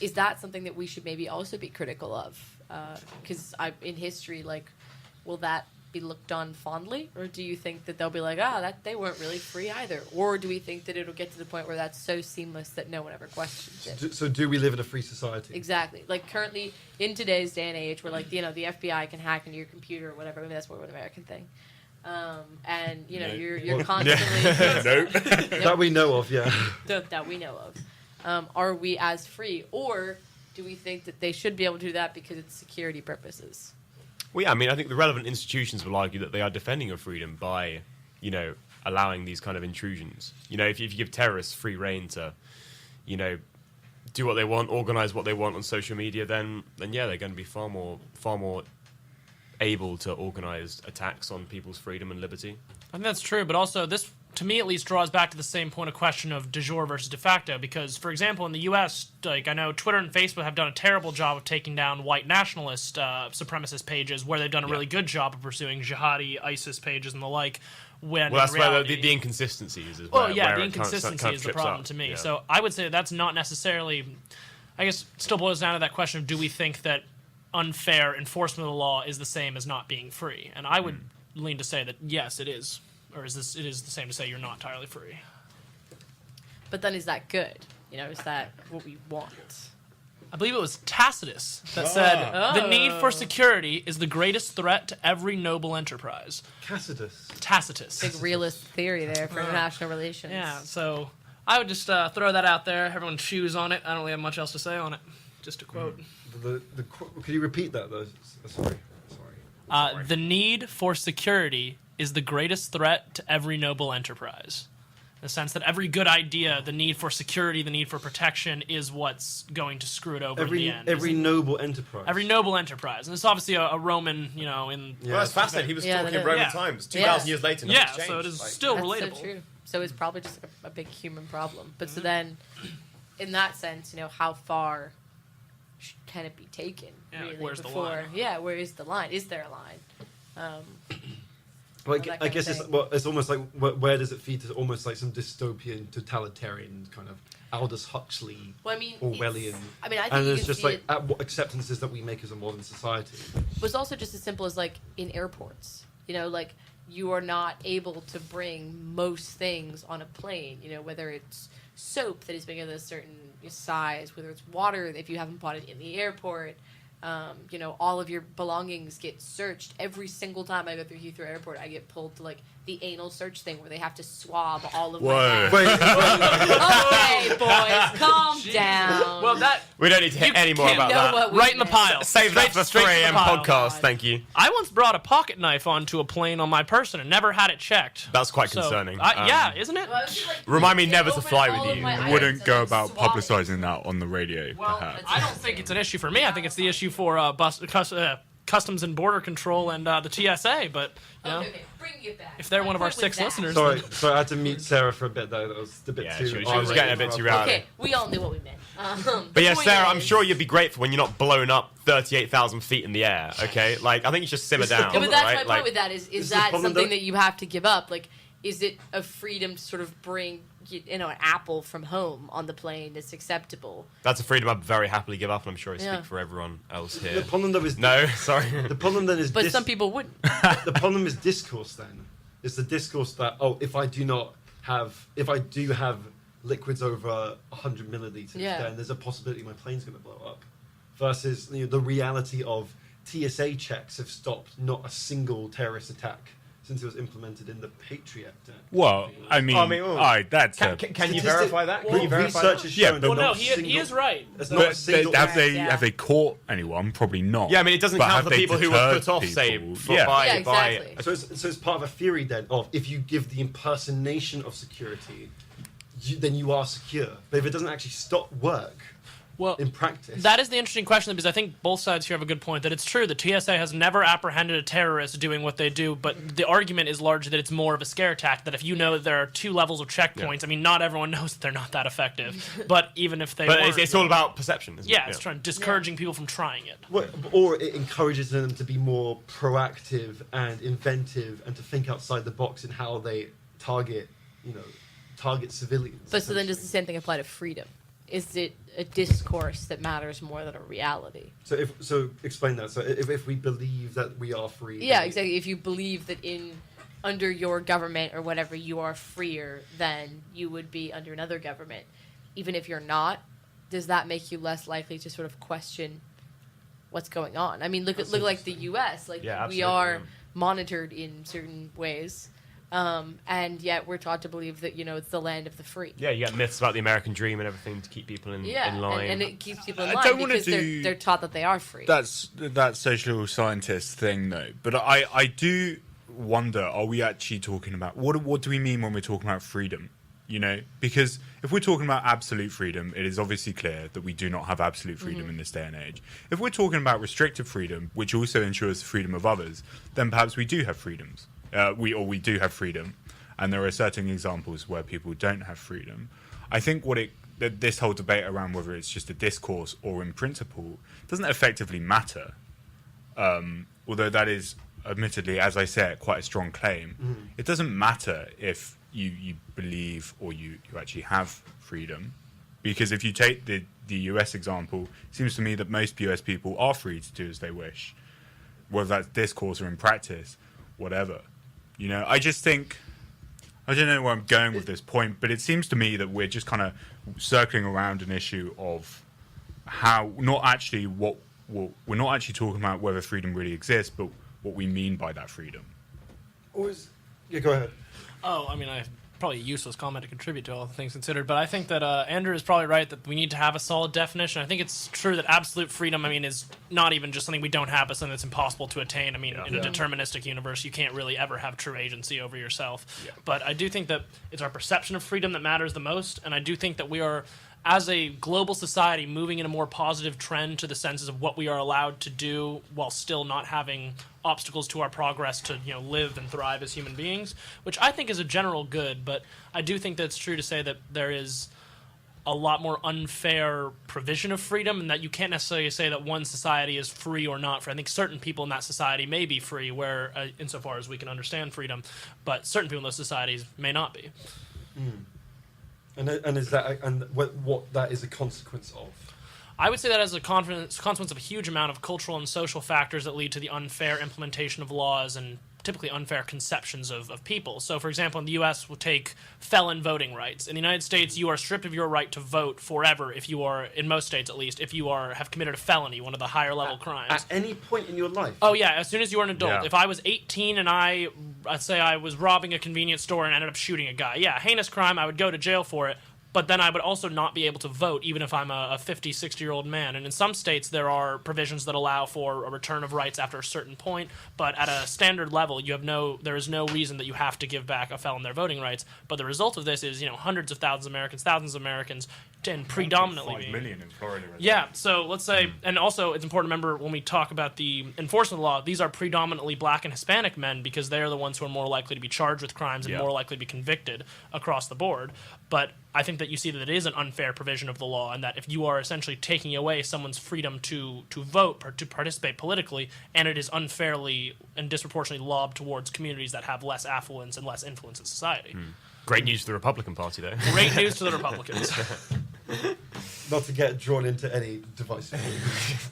Is that something that we should maybe also be critical of? Because in history, like, will that be looked on fondly, or do you think that they'll be like, that they weren't really free either, or do we think that it'll get to the point where that's so seamless that no one ever questions it? So do we live in a free society? Exactly. Like currently in today's day and age, where like the FBI can hack into your computer or whatever. Maybe that's more of an American thing. And No. you're constantly Nope. That we know of, yeah. that we know of. Are we as free, or do we think that they should be able to do that because it's security purposes? Well, yeah, I mean, I think the relevant institutions will argue that they are defending your freedom by, allowing these kind of intrusions. If you give terrorists free reign to, do what they want, organize what they want on social media, then yeah, they're going to be far more able to organize attacks on people's freedom and liberty. I think that's true, but also this, to me at least, draws back to the same point of question of de jure versus de facto. Because, for example, in the U.S., like I know Twitter and Facebook have done a terrible job of taking down white nationalist supremacist pages, where they've done a really good job of pursuing jihadi, ISIS pages and the like. When Well, that's in where reality, the inconsistencies is. well, where yeah, the it kind of inconsistency is the trips problem up. to me. Yeah. So I would say that's not necessarily. I guess it still boils down to that question of, do we think that unfair enforcement of the law is the same as not being free? And I would lean to say that yes, it is. Or it is the same to say you're not entirely free? But then is that good? Is that what we want? I believe it was Tacitus that said, the need for security is the greatest threat to every noble enterprise. Tacitus. Tacitus. Big realist theory there for international relations. Yeah, so I would just throw that out there. Everyone chews on it. I don't really have much else to say on it. Just a quote. Could you repeat that, though? Sorry. The need for security is the greatest threat to every noble enterprise. In the sense that every good idea, the need for security, the need for protection, is what's going to screw it over in the end. Every noble enterprise. Every noble enterprise. And it's obviously a Roman, in... Well, that's fascinating. He was Yeah, talking that is. Roman Yeah. times, Yeah. 2,000 years later. Yeah, nothing's so it changed. is Like, still That's relatable. so true. So it's probably just a big human problem. But so then, in that sense, how far can it be taken? Yeah, really, where's the before? line? Yeah, where is the line? Is there a line? Like, that I kind guess of it's thing. it's almost like where does it feed to almost like some dystopian, totalitarian kind of Aldous Huxley, Well, I mean, Orwellian. I think And you there's can just see like it. what acceptances that we make as a modern society. But it's also just as simple as like in airports. Like you are not able to bring most things on a plane. Whether it's soap that is bigger than a certain size, whether it's water if you haven't bought it in the airport. All of your belongings get searched every single time I go through Heathrow Airport. I get pulled to like the anal search thing where they have to swab all of Whoa. my mouth. Wait, Okay, boys, calm down. Well, that We don't need to hit any more can't about know that. what we right in the meant. pile. Save that for Straight to 3 the a.m. pile. podcast. God. Thank you. I once brought a pocket knife onto a plane on my person and never had it checked. That's quite So, concerning. yeah, isn't it? Well, I was just like, Remind me they never to open fly all with of you. my items Wouldn't and go then about swab it. publicising that on the radio, Well, perhaps. I don't think it's an issue for me. I think it's the issue for Customs and Border Control and the TSA. But you know, Okay, bring it back. if they're My one of our point 6 was that. listeners, sorry, I had to mute Sarah for a bit though. That was a bit Yeah, too. she was R-rated getting a bit for too our rowdy. Okay, we all knew what we meant. But the yeah, point Sarah, I'm is- sure you'd be grateful when you're not blown up 38,000 feet in the air. Okay, like I think you should simmer It's the down. Yeah, but that's right? my point Like, with that. Is Is the that problem something though- that you have to give up? Like, is it a freedom to sort of bring an apple from home on the plane that's acceptable? that's a freedom I'd very happily give up, and I'm sure I speak Yeah. for everyone else The here. problem though is No, sorry. the problem then is But some people wouldn't. the problem is discourse then. It's the discourse that if I do have liquids over 100 milliliters, Yeah. then there's a possibility my plane's going to blow up. Versus the reality of TSA checks have stopped not a single terrorist attack since it was implemented in the Patriot Act. Well, I mean, that's Can a... you Statistic- verify that? Can you verify that? Research has Yeah, shown but- that well, no, not a he single, is right. There's not a But single. have they Yeah. have they caught anyone? Probably not. Yeah, I mean, it doesn't But count have for they people who were deterred put off, say, people? for, Yeah. by, Yeah, by exactly. So it's part of a theory then of if you give the impersonation of security, then you are secure. But if it doesn't actually stop work Well, in practice, that is the interesting question because I think both sides here have a good point that it's true the TSA has never apprehended a terrorist doing what they do, but the argument is largely that it's more of a scare tactic. That if you know that there are 2 levels of checkpoints, I mean, not everyone knows that they're not that effective, but even if they But were, it's all about perception, isn't yeah, it? it's trying discouraging people from trying it. or it encourages them to be more proactive and inventive and to think outside the box in how they target civilians. But so then, does the same thing apply to freedom? Is it a discourse that matters more than a reality? So explain that. So if we believe that we are free, Yeah, then- exactly. If you believe that under your government or whatever you are freer than you would be under another government, even if you're not, does that make you less likely to sort of question what's going on? I mean, look like the U.S. Like Yeah, we absolutely, are yeah. monitored in certain ways, and yet we're taught to believe that it's the land of the free. Yeah, you got myths about the American dream and everything to keep people in Yeah, line. and it keeps people in I line don't wanna because do- they're taught that they are free. That's that social scientist thing, though. But I do wonder: are we actually talking about what do we mean when we're talking about freedom? Because if we're talking about absolute freedom, it is obviously clear that we do not have absolute freedom in this day and age. If we're talking about restricted freedom, which also ensures the freedom of others, then perhaps we do have freedoms. We do have freedom, and there are certain examples where people don't have freedom. I think this whole debate around whether it's just a discourse or in principle doesn't effectively matter. Although that is admittedly, as I said, quite a strong claim. It doesn't matter if you believe or you actually have freedom, because if you take the US example, it seems to me that most US people are free to do as they wish, whether that's discourse or in practice, whatever. I just think, I don't know where I'm going with this point, but it seems to me that we're just kind of circling around an issue of how we're not actually talking about whether freedom really exists, but what we mean by that freedom. Yeah, go ahead. Oh, I mean, probably a useless comment to contribute to all things considered, but I think that Andrew is probably right that we need to have a solid definition. I think it's true that absolute freedom, is not even just something we don't have, but something that's impossible to attain. In a deterministic universe, you can't really ever have true agency over yourself. Yeah. But I do think that it's our perception of freedom that matters the most, and I do think that we are, as a global society, moving in a more positive trend to the senses of what we are allowed to do while still not having obstacles to our progress to live and thrive as human beings, which I think is a general good. But I do think that it's true to say that there is a lot more unfair provision of freedom, and that you can't necessarily say that one society is free or not free. I think certain people in that society may be free, where insofar as we can understand freedom, but certain people in those societies may not be. And is that what that is a consequence of? I would say that as a consequence of a huge amount of cultural and social factors that lead to the unfair implementation of laws and typically unfair conceptions of people. So, for example, in the U.S., we'll take felon voting rights. In the United States, you are stripped of your right to vote forever if you are, in most states at least, if you have committed a felony, one of the higher level crimes. At any point in your life. Oh yeah, as soon as you are an adult. Yeah. If I was 18 and I'd say I was robbing a convenience store and ended up shooting a guy, yeah, heinous crime, I would go to jail for it. But then I would also not be able to vote, even if I'm a 50, 60-year-old man. And in some states, there are provisions that allow for a return of rights after a certain point. But at a standard level, there is no reason that you have to give back a felon their voting rights. But the result of this is, hundreds of thousands of Americans, thousands of Americans, and predominantly 5 million in Florida. yeah, so let's say, and also it's important to remember when we talk about the enforcement of the law, these are predominantly black and Hispanic men because they are the ones who are more likely to be charged with crimes and more likely to be convicted across the board. But I think that you see that it is an unfair provision of the law, and that if you are essentially taking away someone's freedom to vote or to participate politically, and it is unfairly and disproportionately lobbed towards communities that have less affluence and less influence in society. Great news for the Republican Party, though. Great news to the Republicans. Not to get drawn into any divisive.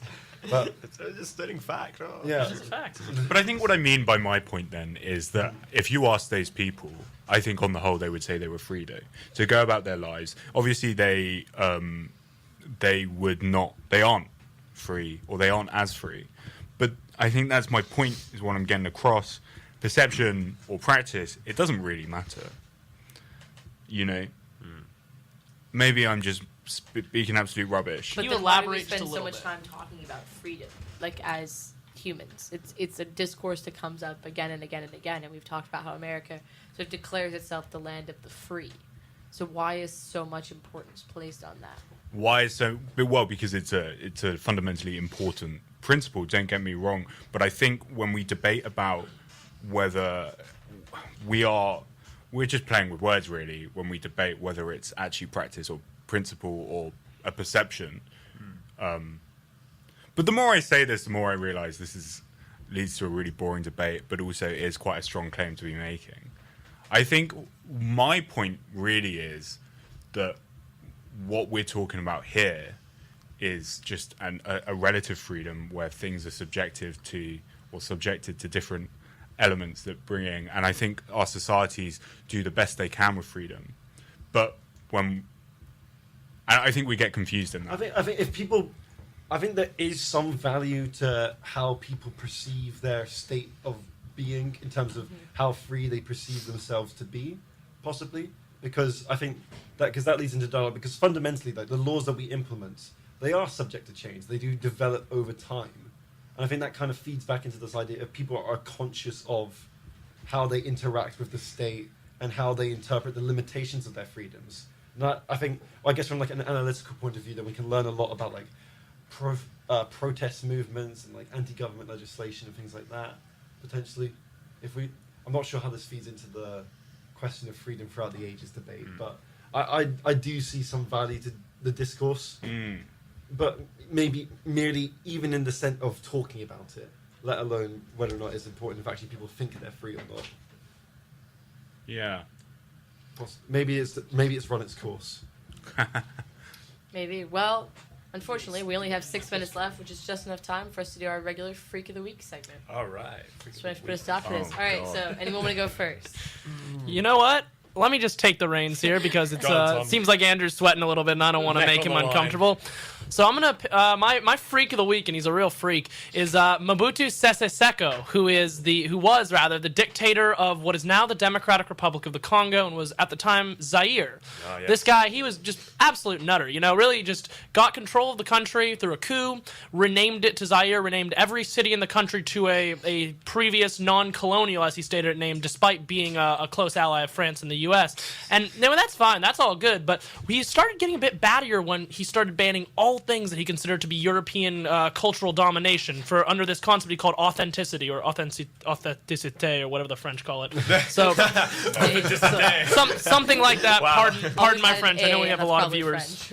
But It's just stating fact. Oh. yeah, It's a fact. But I think what I mean by my point then is that if you ask those people, I think on the whole they would say they were free to go about their lives. Obviously they aren't free, or they aren't as free. But I think that's my point, is what I'm getting across. Perception or practice, it doesn't really matter. Maybe I'm just speaking absolute rubbish. Can you then why do we elaborate just a spend so little much bit? time talking about freedom, like as humans? It's a discourse that comes up again and again and again, and we've talked about how America sort of declares itself the land of the free. So why is so much importance placed on that? Why so? Well, because it's a fundamentally important principle. Don't get me wrong, but I think when we debate about whether we're just playing with words really when we debate whether it's actually practice or principle or a perception. But the more I say this, the more I realise leads to a really boring debate, but also is quite a strong claim to be making. I think my point really is that what we're talking about here is just a relative freedom where things are subjected to different elements that bring in, and I think our societies do the best they can with freedom. But I think we get confused in that. I think there is some value to how people perceive their state of being in terms of how free they perceive themselves to be, possibly, because I think that leads into dialogue. Because fundamentally, like the laws that we implement, they are subject to change. They do develop over time. And I think that kind of feeds back into this idea of people are conscious of how they interact with the state and how they interpret the limitations of their freedoms. And I guess from like an analytical point of view, then we can learn a lot about like protest movements and like anti-government legislation and things like that. Potentially, I'm not sure how this feeds into the question of freedom throughout the ages debate, but I do see some value to the discourse. But maybe merely even in the sense of talking about it, let alone whether or not it's important if actually people think they're free or not. Yeah. Maybe it's run its course. Maybe. Well, unfortunately, we only have 6 minutes left, which is just enough time for us to do our regular Freak of the Week segment. All right. So we have to put a stop to this. Oh, All right, God. so anyone want to go first? You know what? Let me just take the reins here because Go on, Tom. seems like Andrew's sweating a little bit, and I don't want to Neck make on him the line. uncomfortable. So I'm gonna my freak of the week, and he's a real freak, is Mobutu Sese Seko, who was the dictator of what is now the Democratic Republic of the Congo, and was at the time Zaire. Ah, yes. This guy, he was just absolute nutter. Really just got control of the country through a coup, renamed it to Zaire, renamed every city in the country to a previous non-colonial, as he stated it, name, despite being a close ally of France and the U.S. And that's fine, that's all good, but he started getting a bit battier when he started banning all things that he considered to be European cultural domination under this concept he called authenticity or authenticité or whatever the French call it. So something like that. Wow. Pardon my French. I know we have a lot of viewers,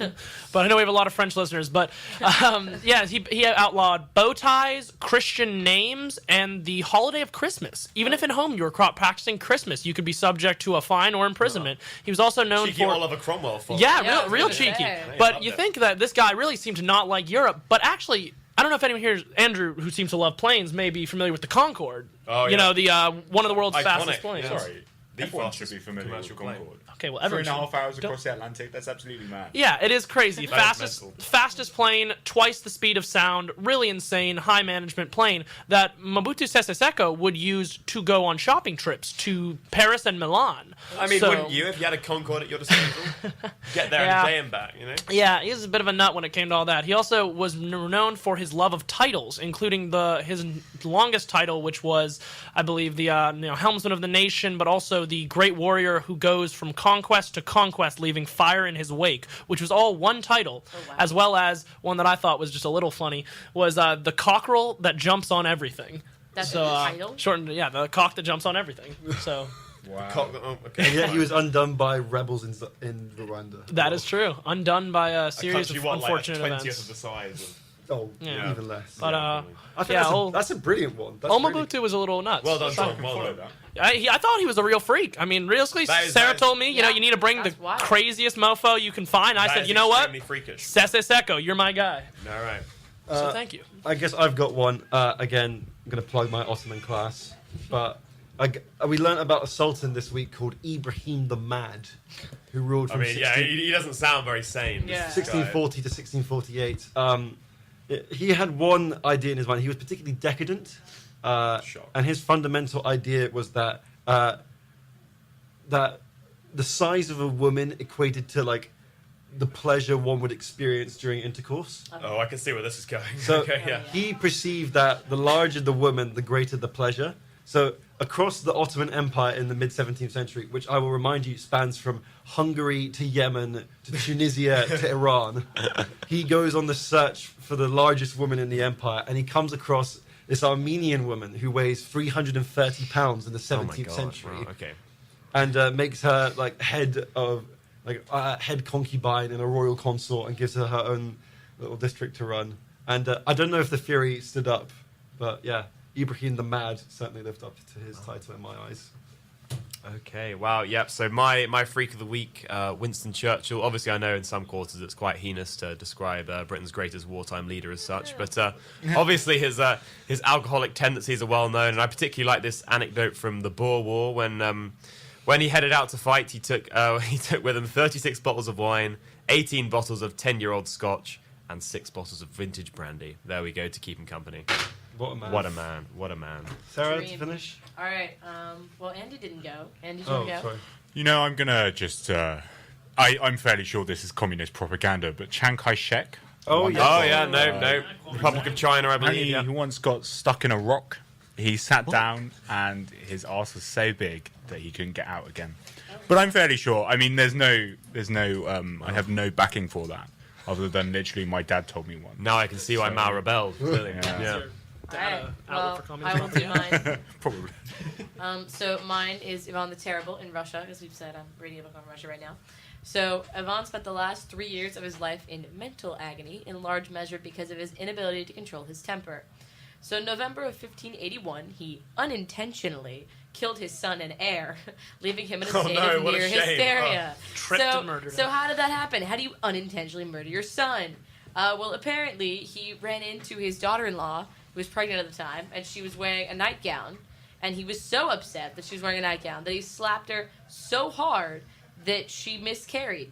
but I know we have a lot of French listeners. But he outlawed bow ties, Christian names, and the holiday of Christmas. Even if at home you were practicing Christmas, you could be subject to a fine or imprisonment. He was also known Cheeky for Oliver Cromwell. Yeah, I real was real gonna cheeky. say. But loved you it. think that this guy really seemed to not like Europe, but actually, I don't know if anyone here, Andrew, who seems to love planes, may be familiar with the Concorde. Oh, You yeah. know, the one of the world's Iconic, fast planes. yeah. Sorry. The Everyone fastest should be familiar with commercial plane. Concorde. Okay, well, 3.5 everyone. hours across the Atlantic. That's absolutely mad. Yeah, it is crazy. That is Fastest mental. fastest plane, twice the speed of sound, really insane, high management plane that Mobutu Sese Seko would use to go on shopping trips to Paris and Milan. I mean, So- wouldn't you if you had a Concorde at your disposal? Get there Yeah. in a day and back, you know? Yeah, he was a bit of a nut when it came to all that. He also was known for his love of titles, including his longest title, which was, I believe, the Helmsman of the Nation, but also the Great Warrior who goes from conquest to conquest, leaving fire in his wake, which was all one title, wow. as well as one that I thought was just a little funny, was the cockerel that jumps on everything. That's So, the title. shortened, yeah, the cock that jumps on everything. So Wow. Okay. And yet he was undone by rebels in Rwanda. that is true. Undone by a A series country, of what, like unfortunate 20th events. of the size of... Oh, Yeah. even less. But I think yeah, that's a brilliant one. That's really- Mobutu was a little nuts. Well done, So- Tom. Well Follow done. that. I thought he was a real freak. I mean, realistically, That is- Sarah that is- told me, you yeah, need to bring the that's wild. craziest mofo you can find. I That said, is you know what? extremely freakish. Sese Seko, you're my guy. All right. So thank you. I guess I've got one. Again, I'm going to plug my Ottoman class. But we learnt about a sultan this week called Ibrahim the Mad, who ruled I from mean, yeah, he doesn't sound very sane. Yeah. this guy. 1640 to 1648. He had one idea in his mind. He was particularly decadent. Shock. And his fundamental idea was that that the size of a woman equated to like the pleasure one would experience during intercourse. Oh, I can see where this is going. So okay, yeah. he perceived that the larger the woman, the greater the pleasure. So across the Ottoman Empire in the mid 17th century, which I will remind you spans from Hungary to Yemen to Tunisia to Iran, he goes on the search for the largest woman in the empire, and he comes across this Armenian woman who weighs 330 pounds in the 17th Oh my God. century, Wow, okay. and makes her like head concubine and a royal consort, and gives her her own little district to run. And I don't know if the theory stood up, but yeah, Ibrahim the Mad certainly lived up to his title in my eyes. Okay, wow, yep. So my freak of the week, Winston Churchill. Obviously, I know in some quarters it's quite heinous to describe Britain's greatest wartime leader as such, but obviously his alcoholic tendencies are well known, and I particularly like this anecdote from the Boer War when he headed out to fight. He took with him 36 bottles of wine, 18 bottles of 10-year-old Scotch, and 6 bottles of vintage brandy. There we go to keep him company. What a man! What a man! What a man! Sarah, to Dream. finish. All right. Well, Andy didn't go. Andy Oh, didn't go. sorry. You know, I'm gonna just. I'm fairly sure this is communist propaganda, but Chiang Kai-shek. Oh, one yeah. that Oh yeah, no, Republic of China, I believe. Apparently, Yeah. he once got stuck in a rock. He sat down, and his ass was so big that he couldn't get out again. But I'm fairly sure. I mean, there's no. I have no backing for that, other than literally my dad told me one. Now I can see why So- Mao rebelled. Clearly. Yeah. Yeah. All right. outlet Well, for I will do communism. mine. Probably. So mine is Ivan the Terrible in Russia, as we've said. I'm reading a book on Russia right now. So Ivan spent the last 3 years of his life in mental agony, in large measure because of his inability to control his temper. So in November of 1581, he unintentionally killed his son and heir, leaving him in a Oh state no, of what a near shame. hysteria. Tripped so, and murdered so him. how did that happen? How do you unintentionally murder your son? Well, apparently he ran into his daughter-in-law, who was pregnant at the time, and she was wearing a nightgown. And he was so upset that she was wearing a nightgown that he slapped her so hard that she miscarried.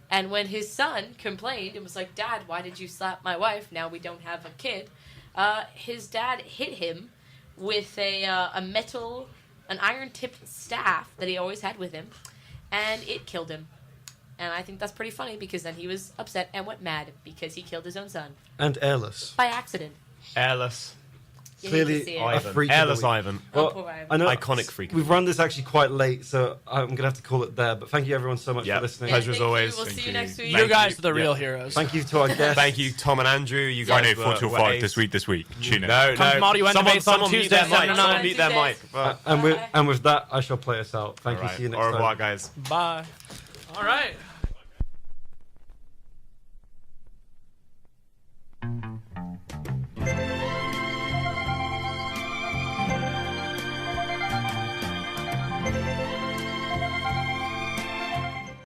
And when his son complained and was like, "Dad, why did you slap my wife? Now we don't have a kid," his dad hit him with an iron-tipped staff that he always had with him, and it killed him. And I think that's pretty funny because then he was upset and went mad because he killed his own son And airless. by accident. Airless. You need to Clearly, see it. a Ivan. freak of the Airless week. Ivan. Oh, Well, poor Ivan. I know Iconic freak of We've the run this actually quite late, so I'm going to have to call it there. But thank you everyone so much Yeah, for listening. pleasure as Thank you. always. We'll Thank see you you. next week. You Thank guys you. are the real Yeah. heroes. Thank you to our guests. Thank you, Tom and Andrew. You guys Friday, were, 4 till were 5 ace. this week. Tune in. No, Come no. to Model UN debates on someone mute Tuesday, their 7 mic. to Someone 9. mute their mic. And with that, I shall play us out. Thank you. Alright. See you next Au time. revoir, guys. Bye. All right.